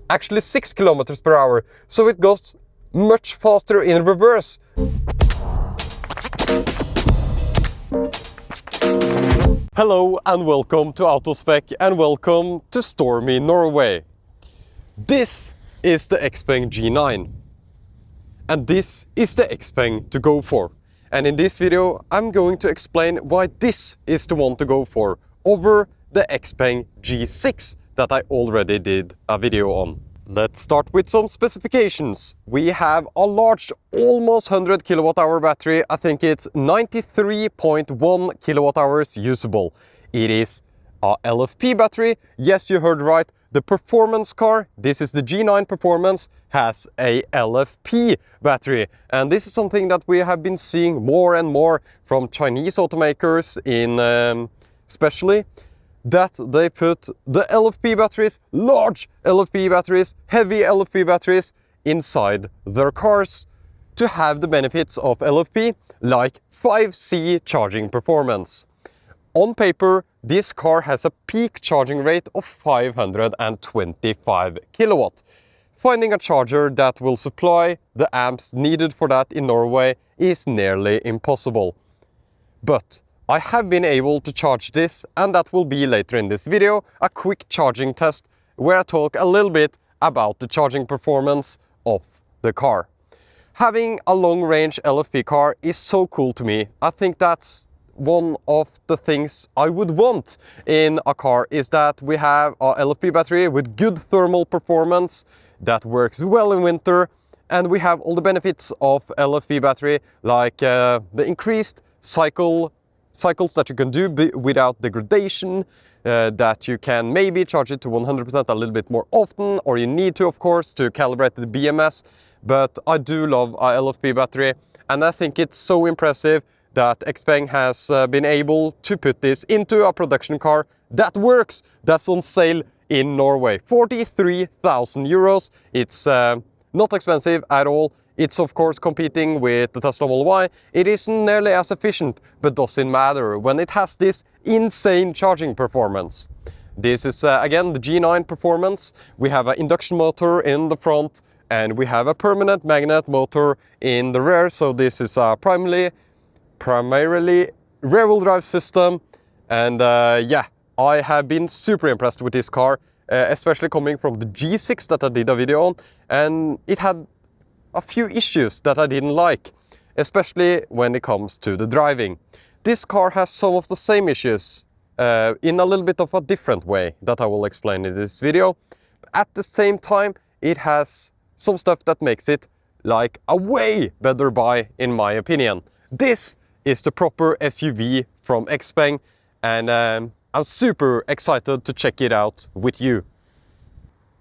actually 6 kilometers per hour, so it goes much faster in reverse. Hello and welcome to AutoSpec and welcome to stormy Norway. This is the XPENG G9 and this is the XPENG to go for. And in this video I'm going to explain why this is the one to go for over the XPENG G6 that I already did a video on. Let's start with some specifications. We have a large, almost 100 kilowatt hour battery. I think it's 93.1 kilowatt hours usable. It is a LFP battery. Yes, you heard right. The performance car, this is the G9 Performance, has a LFP battery. And this is something that we have been seeing more and more from Chinese automakers in especially, that they put the LFP batteries, large LFP batteries, heavy LFP batteries inside their cars to have the benefits of LFP, like 5C charging performance. On paper, this car has a peak charging rate of 525 kilowatt. Finding a charger that will supply the amps needed for that in Norway is nearly impossible. But I have been able to charge this, and that will be later in this video, a quick charging test where I talk a little bit about the charging performance of the car. Having a long-range LFP car is so cool to me. I think that's one of the things I would want in a car, is that we have a LFP battery with good thermal performance that works well in winter, and we have all the benefits of LFP battery, like the increased cycles that you can do without degradation, that you can maybe charge it to 100% a little bit more often, or you need to, of course, to calibrate the BMS. But I do love a LFP battery, and I think it's so impressive that XPENG has been able to put this into a production car that works, that's on sale in Norway. 43,000 euros. It's not expensive at all. It's of course competing with the Tesla Model Y. It isn't nearly as efficient, but doesn't matter when it has this insane charging performance. This is again the G9 Performance. We have an induction motor in the front and we have a permanent magnet motor in the rear. So this is a primarily rear-wheel drive system. And yeah, I have been super impressed with this car, especially coming from the G6 that I did a video on. And it had a few issues that I didn't like, especially when it comes to the driving. This car has some of the same issues in a little bit of a different way that I will explain in this video. At the same time, it has some stuff that makes it like a way better buy, in my opinion. This is the proper SUV from XPENG, and I'm super excited to check it out with you.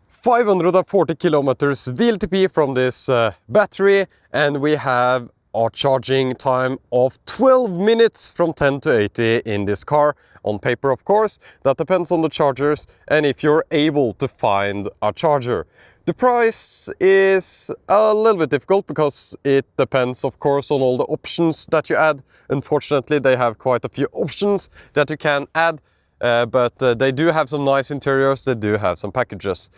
540 kilometers VLTP from this battery, and we have a charging time of 12 minutes from 10 to 80 in this car. On paper, of course, that depends on the chargers and if you're able to find a charger. The price is a little bit difficult because it depends, of course, on all the options that you add. Unfortunately, they have quite a few options that you can add, but they do have some nice interiors, they do have some packages.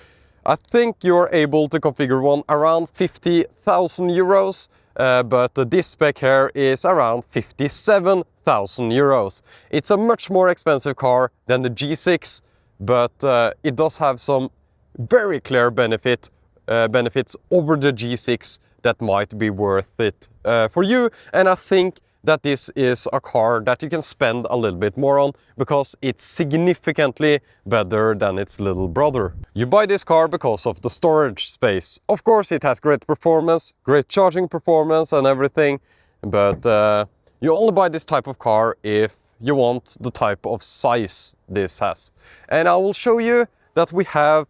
I think you're able to configure one around 50,000 euros, but this spec here is around 57,000 euros. It's a much more expensive car than the G6, but it does have some very clear benefits over the G6 that might be worth it for you. And I think that this is a car that you can spend a little bit more on because it's significantly better than its little brother. You buy this car because of the storage space. Of course, it has great performance, great charging performance and everything, but you only buy this type of car if you want the type of size this has. And I will show you that we have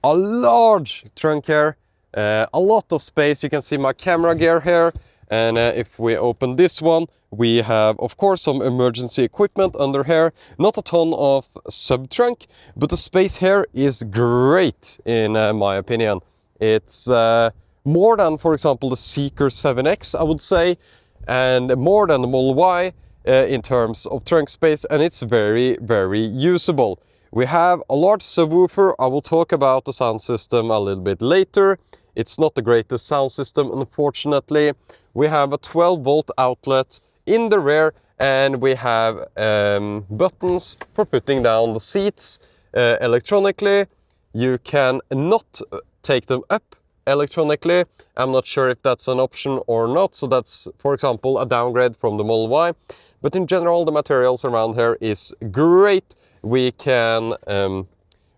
a large trunk here, a lot of space. You can see my camera gear here, and if we open this one, we have of course some emergency equipment under here. Not a ton of sub-trunk, but the space here is great in my opinion. It's more than, for example, the Seeker 7X, I would say, and more than the Model Y in terms of trunk space, and it's very, very usable. We have a large subwoofer. I will talk about the sound system a little bit later. It's not the greatest sound system, unfortunately. We have a 12-volt outlet in the rear, and we have buttons for putting down the seats electronically. You can not take them up electronically. I'm not sure if that's an option or not. So that's, for example, a downgrade from the Model Y. But in general, the materials around here is great. We can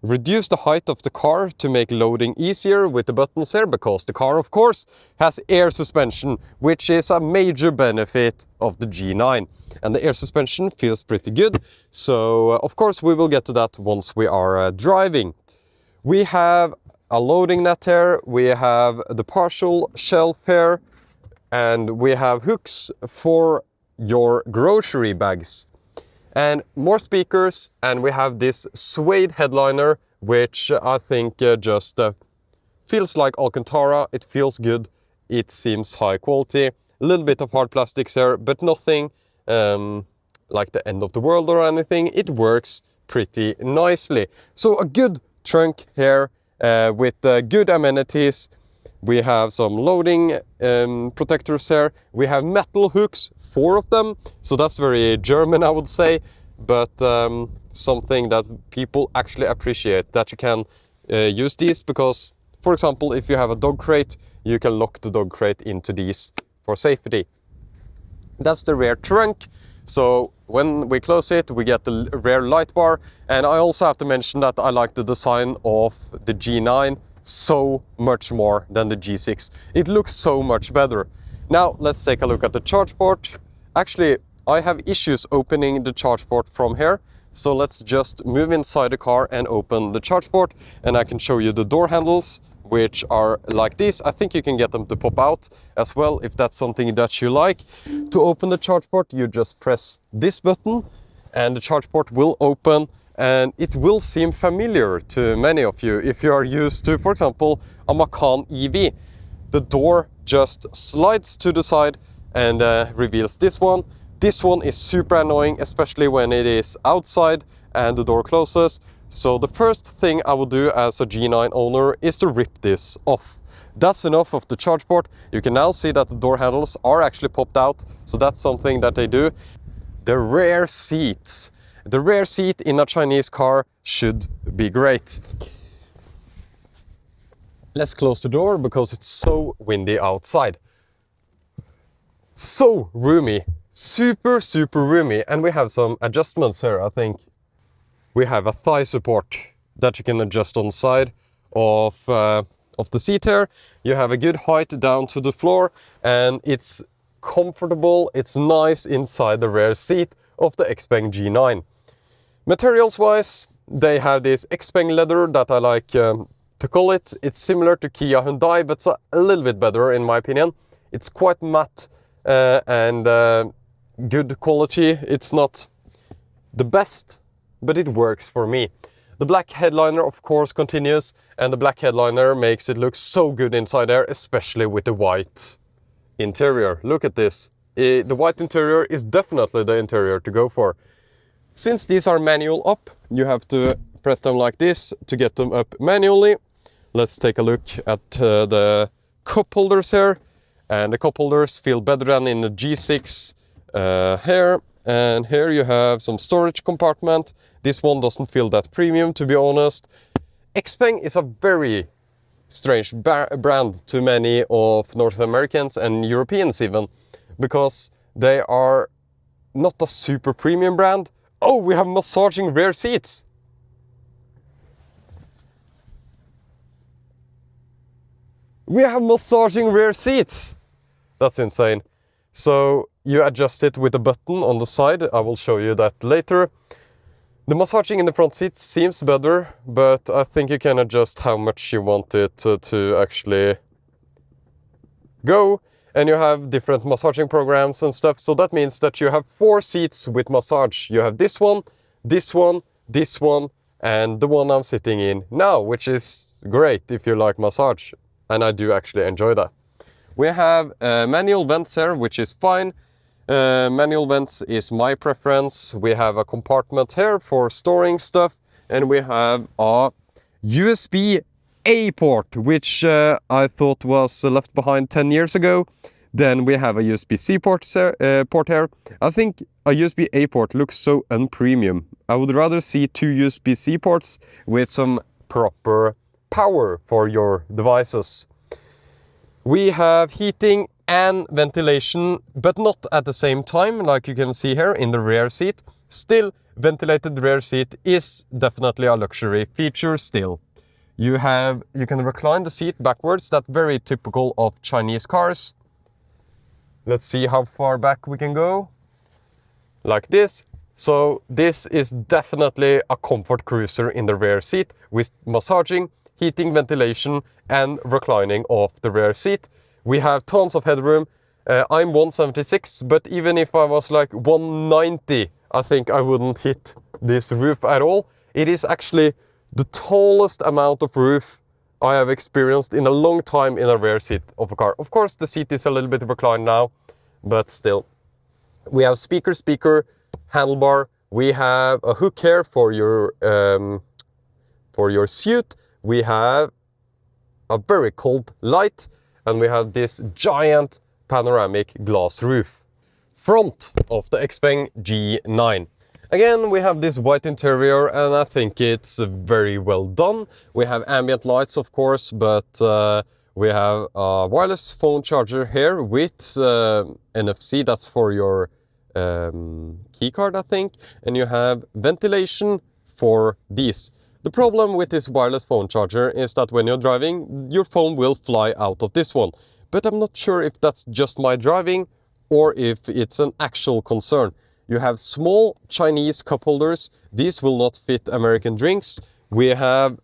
reduce the height of the car to make loading easier with the buttons here, because the car, of course, has air suspension, which is a major benefit of the G9. And the air suspension feels pretty good. So, of course, we will get to that once we are driving. We have a loading net here, we have the partial shelf here, and we have hooks for your grocery bags. And more speakers, and we have this suede headliner, which I think just feels like Alcantara. It feels good, it seems high quality. A little bit of hard plastics here, but nothing like the end of the world or anything. It works pretty nicely. So a good trunk here with good amenities. We have some loading protectors here. We have metal hooks, 4 of them. So that's very German, I would say, but something that people actually appreciate, that you can use these because, for example, if you have a dog crate, you can lock the dog crate into these for safety. That's the rear trunk. So when we close it, we get the rear light bar. And I also have to mention that I like the design of the G9 so much more than the G6. It looks so much better. Now let's take a look at the charge port. Actually, I have issues opening the charge port from here. So let's just move inside the car and open the charge port, and I can show you the door handles, which are like this. I think you can get them to pop out as well if that's something that you like. To open the charge port, you just press this button and the charge port will open, and it will seem familiar to many of you if you are used to, for example, a Macan EV. The door just slides to the side and reveals this one. This one is super annoying, especially when it is outside and the door closes. So the first thing I will do as a G9 owner is to rip this off. That's enough of the charge port. You can now see that the door handles are actually popped out. So that's something that they do. The rear seat. The rear seat in a Chinese car should be great. Let's close the door because it's so windy outside. So roomy. Super, super roomy. And we have some adjustments here, I think. We have a thigh support that you can adjust on the side of the seat here. You have a good height down to the floor, and it's comfortable. It's nice inside the rear seat of the XPENG G9. Materials wise, they have this XPENG leather that I like to call it. It's similar to Kia Hyundai, but it's a little bit better in my opinion. It's quite matte and good quality. It's not the best, but it works for me. The black headliner of course continues, and the black headliner makes it look so good inside there, especially with the white interior. Look at this. The white interior is definitely the interior to go for. Since these are manual up, you have to press them like this to get them up manually. Let's take a look at the cup holders here. And the cup holders feel better than in the G6 here. And here you have some storage compartment. This one doesn't feel that premium, to be honest. XPENG is a very strange brand to many of North Americans and Europeans even, because they are not a super premium brand. Oh, we have massaging rear seats. We have massaging rear seats. That's insane. So you adjust it with a button on the side. I will show you that later. The massaging in the front seat seems better, but I think you can adjust how much you want it to actually go. And you have different massaging programs and stuff. So that means that you have 4 seats with massage. You have this one, this one, this one, and the one I'm sitting in now, which is great if you like massage. And I do actually enjoy that. We have manual vents here, which is fine. Manual vents is my preference. We have a compartment here for storing stuff. and we have a USB-A port, which I thought was left behind 10 years ago. Then we have a USB-C port here. I think a USB-A port looks so unpremium. I would rather see two USB-C ports with some proper power for your devices. We have heating and ventilation, but not at the same time, like you can see here in the rear seat. Still, ventilated rear seat is definitely a luxury feature still. You can recline the seat backwards, that's very typical of Chinese cars. Let's see how far back we can go. Like this. So this is definitely a comfort cruiser in the rear seat with massaging, heating, ventilation and reclining of the rear seat. We have tons of headroom. I'm 176, but even if I was like 190, I think I wouldn't hit this roof at all. It is actually the tallest amount of roof I have experienced in a long time in a rear seat of a car. Of course, the seat is a little bit reclined now, but still. We have speaker, handlebar. We have a hook here for your suit. We have a very cold light, and we have this giant panoramic glass roof. Front of the XPENG G9. Again, we have this white interior, and I think it's very well done. We have ambient lights, of course, but we have a wireless phone charger here with NFC. That's for your key card, I think. And you have ventilation for these. The problem with this wireless phone charger is that when you're driving, your phone will fly out of this one. But I'm not sure if that's just my driving or if it's an actual concern. You have small Chinese cup holders. These will not fit American drinks. We have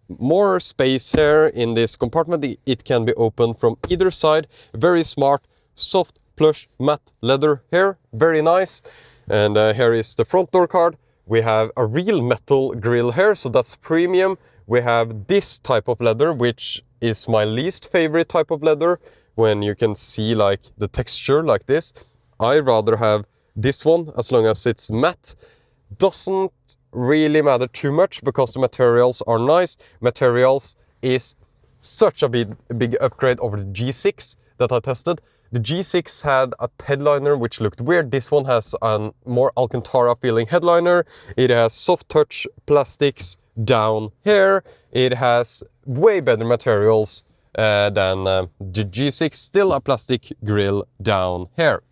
more space here in this compartment. It can be opened from either side. Very smart, soft, plush, matte leather here. Very nice. And here is the front door card. We have a real metal grille here, so that's premium. We have this type of leather, which is my least favorite type of leather, when you can see like the texture like this. I rather have this one, as long as it's matte. Doesn't really matter too much because the materials are nice. Materials is such a big upgrade over the G6 that I tested. The G6 had a headliner which looked weird. This one has a more Alcantara feeling headliner. It has soft touch plastics down here. It has way better materials than the G6. Still a plastic grille down here.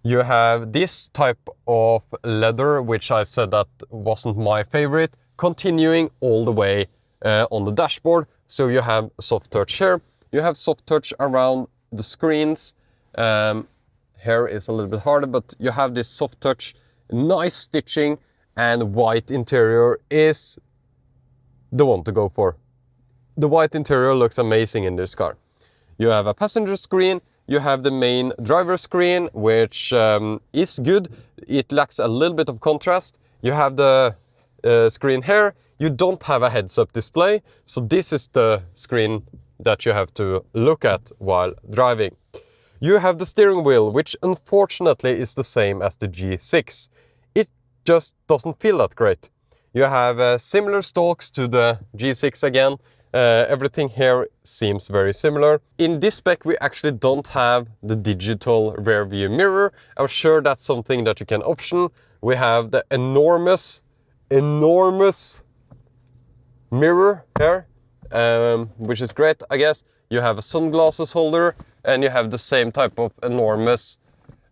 You have this type of leather, which I said that wasn't my favorite, continuing all the way on the dashboard. So you have soft touch here. You have soft touch around the screens. Here is a little bit harder, but you have this soft touch, nice stitching, and white interior is the one to go for. The white interior looks amazing in this car. You have a passenger screen. You have the main driver screen, which is good. It lacks a little bit of contrast. You have the screen here. You don't have a heads-up display, so this is the screen that you have to look at while driving. You have the steering wheel, which unfortunately is the same as the G6. It just doesn't feel that great. You have similar stalks to the G6 again. Everything here seems very similar. In this spec, we actually don't have the digital rear view mirror. I'm sure that's something that you can option. We have the enormous mirror here, which is great, I guess. You have a sunglasses holder, and you have the same type of enormous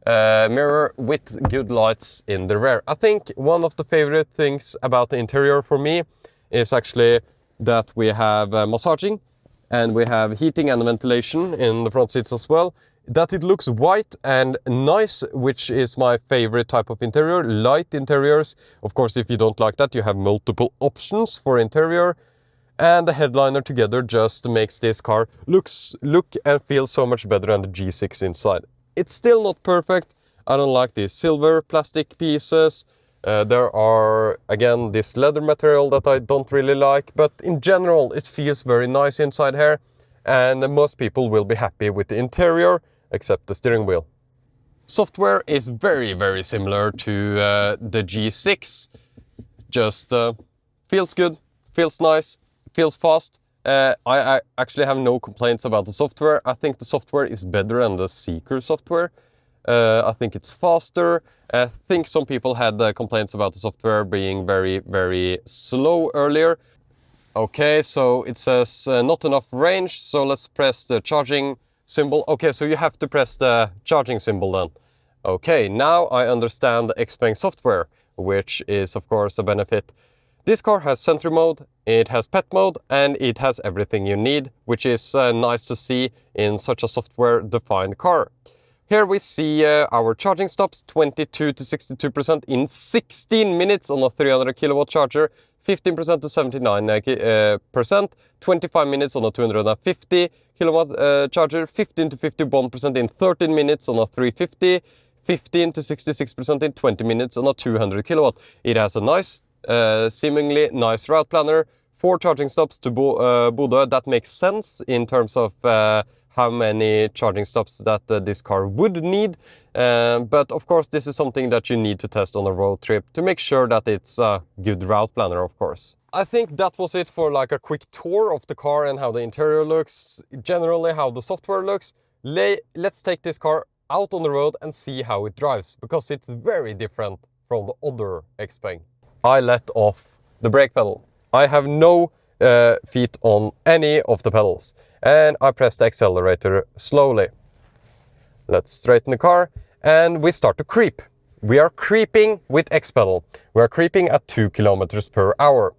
mirror with good lights in the rear. I think one of the favorite things about the interior for me is actually that we have massaging, and we have heating and ventilation in the front seats as well. That it looks white and nice, which is my favorite type of interior, light interiors. Of course, if you don't like that, you have multiple options for interior. And the headliner together just makes this car look and feel so much better than the G6 inside. It's still not perfect. I don't like these silver plastic pieces. There are, again, this leather material that I don't really like, but in general it feels very nice inside here, and most people will be happy with the interior, except the steering wheel. Software is very similar to the G6, just feels good, feels nice, feels fast. I actually have no complaints about the software. I think the software is better than the Seeker software. I think it's faster. I think some people had complaints about the software being very, very slow earlier. Okay, so it says not enough range, so let's press the charging symbol. Okay, so you have to press the charging symbol then. Okay, now I understand the XPENG software, which is of course a benefit. This car has Sentry mode, it has Pet mode, and it has everything you need, which is nice to see in such a software-defined car. Here we see our charging stops, 22 to 62% in 16 minutes on a 300 kilowatt charger, 15% to 79%, 25 minutes on a 250 kilowatt charger, 15 to 51% in 13 minutes on a 350, 15 to 66% in 20 minutes on a 200 kilowatt. It has a nice, seemingly nice route planner, 4 charging stops to Bodø. That makes sense in terms of how many charging stops that this car would need. But of course, this is something that you need to test on a road trip to make sure that it's a good route planner, of course. I think that was it for like a quick tour of the car and how the interior looks, generally how the software looks. Let's take this car out on the road and see how it drives, because it's very different from the other XPENG. I let off the brake pedal. I have no feet on any of the pedals, and I press the accelerator slowly. Let's straighten the car and we start to creep. We are creeping with X pedal. We are creeping at 2 kilometers per hour.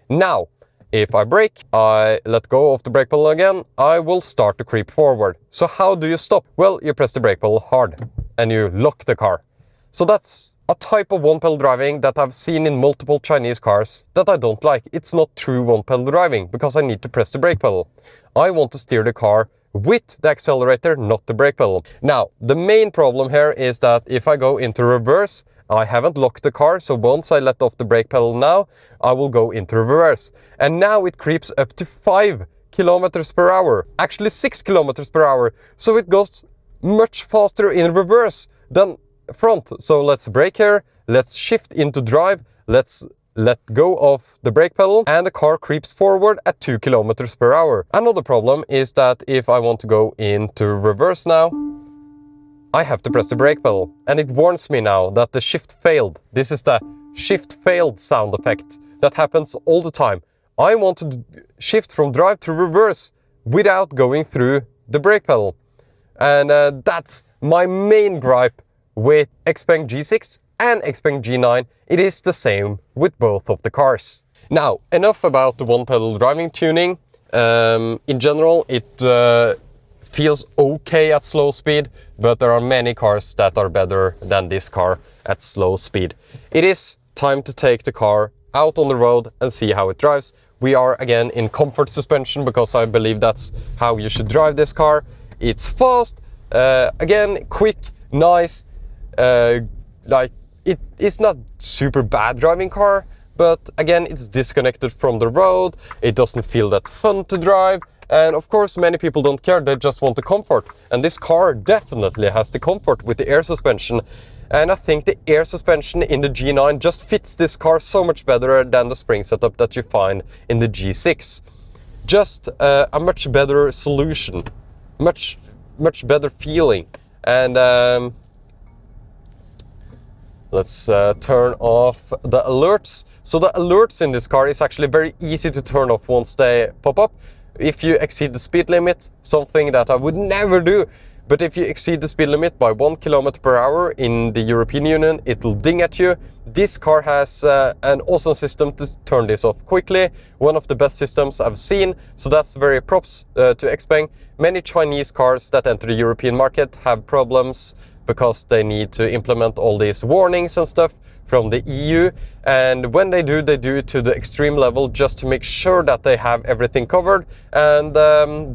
Now, if I brake, I let go of the brake pedal again, I will start to creep forward. So how do you stop? Well, you press the brake pedal hard and you lock the car. So that's a type of one-pedal driving that I've seen in multiple Chinese cars that I don't like. It's not true one-pedal driving because I need to press the brake pedal. I want to steer the car with the accelerator, not the brake pedal. Now, the main problem here is that if I go into reverse, I haven't locked the car, so once I let off the brake pedal now, I will go into reverse. And now it creeps up to 5 kilometers per hour, actually 6 kilometers per hour. So it goes much faster in reverse than front. So let's brake here, let's shift into drive, let's let go of the brake pedal, and the car creeps forward at 2 kilometers per hour. Another problem is that if I want to go into reverse now, I have to press the brake pedal, and it warns me now that the shift failed. This is the shift failed sound effect that happens all the time. I want to shift from drive to reverse without going through the brake pedal. And that's my main gripe with XPENG G6 and XPENG G9. It is the same with both of the cars. Now, enough about the one-pedal driving tuning. In general, it feels okay at slow speed, but there are many cars that are better than this car at slow speed. It is time to take the car out on the road and see how it drives. We are again in comfort suspension because I believe that's how you should drive this car. It's fast, again, quick, nice, like it is not super bad driving car, but again, it's disconnected from the road. It doesn't feel that fun to drive. And of course, many people don't care, they just want the comfort. And this car definitely has the comfort with the air suspension. And I think the air suspension in the G9 just fits this car so much better than the spring setup that you find in the G6. Just a much better solution, much better feeling. And let's turn off the alerts. So the alerts in this car is actually very easy to turn off once they pop up. If you exceed the speed limit, something that I would never do, but if you exceed the speed limit by 1 kilometer per hour in the European Union, it'll ding at you. This car has an awesome system to turn this off quickly, one of the best systems I've seen, so that's very props to XPENG. Many Chinese cars that enter the European market have problems because they need to implement all these warnings and stuff from the EU, and when they do it to the extreme level just to make sure that they have everything covered. And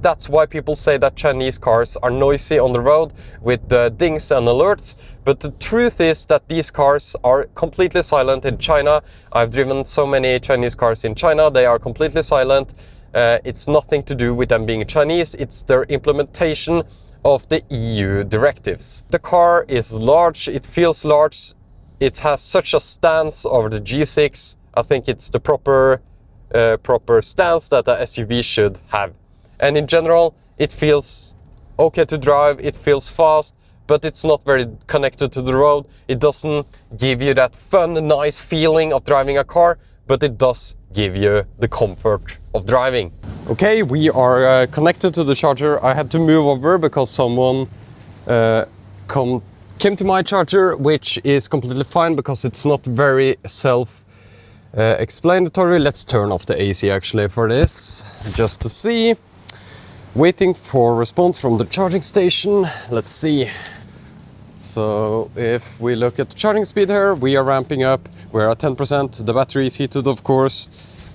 that's why people say that Chinese cars are noisy on the road with dings and alerts. But the truth is that these cars are completely silent in China. I've driven so many Chinese cars in China, they are completely silent. It's nothing to do with them being Chinese, it's their implementation of the EU directives. The car is large, it feels large. It has such a stance over the G6 I think it's the proper stance that a SUV should have. And in general, it feels okay to drive, it feels fast, but it's not very connected to the road. It doesn't give you that fun, nice feeling of driving a car, but it does give you the comfort of driving. Okay, we are connected to the charger. I had to move over because someone came to my charger, which is completely fine because it's not very self-explanatory. Let's turn off the AC actually for this, just to see. Waiting for response from the charging station. Let's see. So if we look at the charging speed here, we are ramping up. We're at 10%. The battery is heated, of course.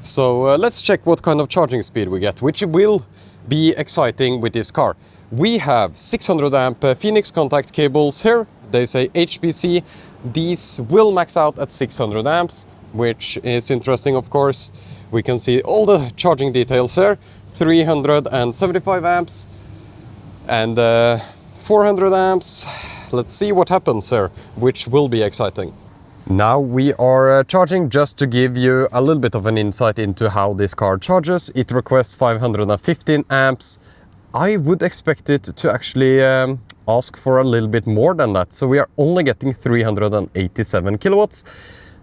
So let's check what kind of charging speed we get, which will be exciting with this car. We have 600 amp Phoenix contact cables here. They say HPC. These will max out at 600 amps, which is interesting, of course. We can see all the charging details here. 375 amps and 400 amps. Let's see what happens here, which will be exciting. Now we are charging. Just to give you a little bit of an insight into how this car charges. It requests 515 amps. I would expect it to actually ask for a little bit more than that. So we are only getting 387 kilowatts.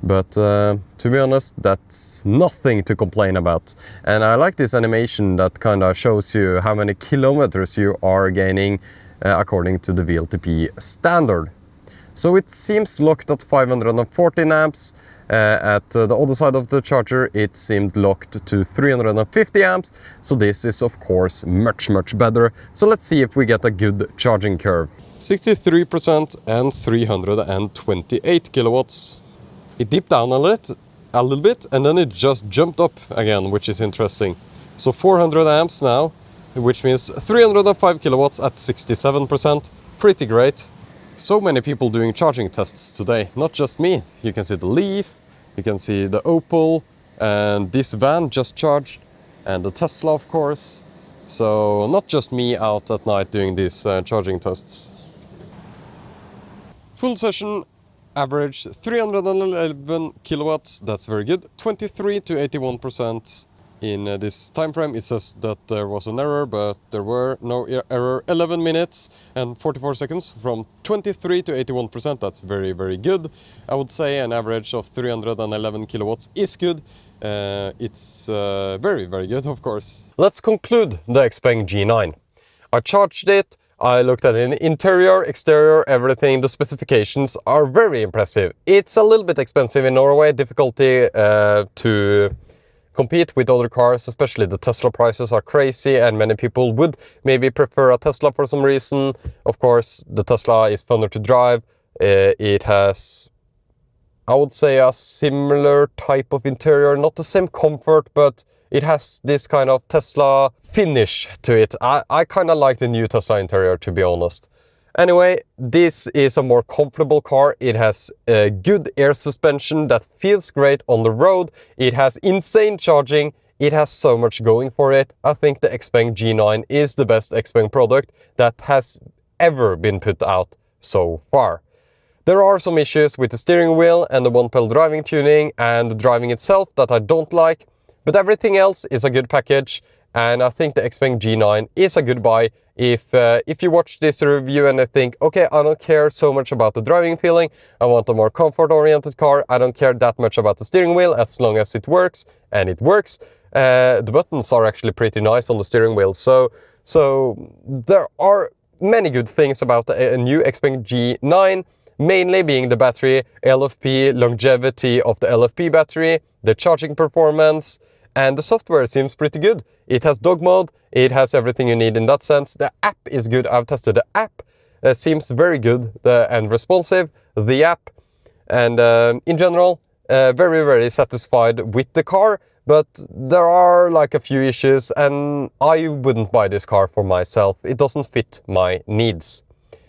But to be honest, that's nothing to complain about. And I like this animation that kind of shows you how many kilometers you are gaining according to the VLTP standard. So it seems locked at 514 amps. At the other side of the charger, it seemed locked to 350 amps. So this is of course much better. So let's see if we get a good charging curve. 63% and 328 kilowatts. It dipped down a little bit, and then it just jumped up again, which is interesting. So 400 amps now, which means 305 kilowatts at 67%. Pretty great. So many people doing charging tests today, not just me. You can see the Leaf, you can see the Opel, and this van just charged, and the Tesla, of course. So not just me out at night doing these charging tests. Full session. Average 311 kilowatts, that's very good. 23 to 81% in this time frame. It says that there was an error, but there were no error. 11 minutes and 44 seconds from 23 to 81%. That's very good. I would say an average of 311 kilowatts is good. It's very good, of course. Let's conclude the XPENG G9. I charged it. I looked at it, interior, exterior, everything. The specifications are very impressive. It's a little bit expensive in Norway, difficulty to compete with other cars, especially the Tesla prices are crazy, and many people would maybe prefer a Tesla for some reason. Of course, the Tesla is funner to drive. It has, I would say, a similar type of interior, not the same comfort, but it has this kind of Tesla finish to it. I kind of like the new Tesla interior, to be honest. Anyway, this is a more comfortable car. It has a good air suspension that feels great on the road. It has insane charging. It has so much going for it. I think the XPENG G9 is the best XPENG product that has ever been put out so far. There are some issues with the steering wheel and the one-pedal driving tuning and the driving itself that I don't like. But everything else is a good package, and I think the XPENG G9 is a good buy if you watch this review and you think, okay, I don't care so much about the driving feeling, I want a more comfort-oriented car, I don't care that much about the steering wheel as long as it works, and it works. The buttons are actually pretty nice on the steering wheel, so there are many good things about the new XPENG G9, mainly being the battery, LFP, longevity of the LFP battery, the charging performance, and the software seems pretty good. It has dog mode, it has everything you need in that sense. The app is good. I've tested the app. Seems very good and responsive, the app. And in general, very satisfied with the car. But there are like a few issues, and I wouldn't buy this car for myself. It doesn't fit my needs.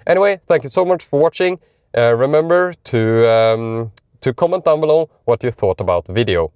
Anyway, thank you so much for watching. Remember to comment down below what you thought about the video.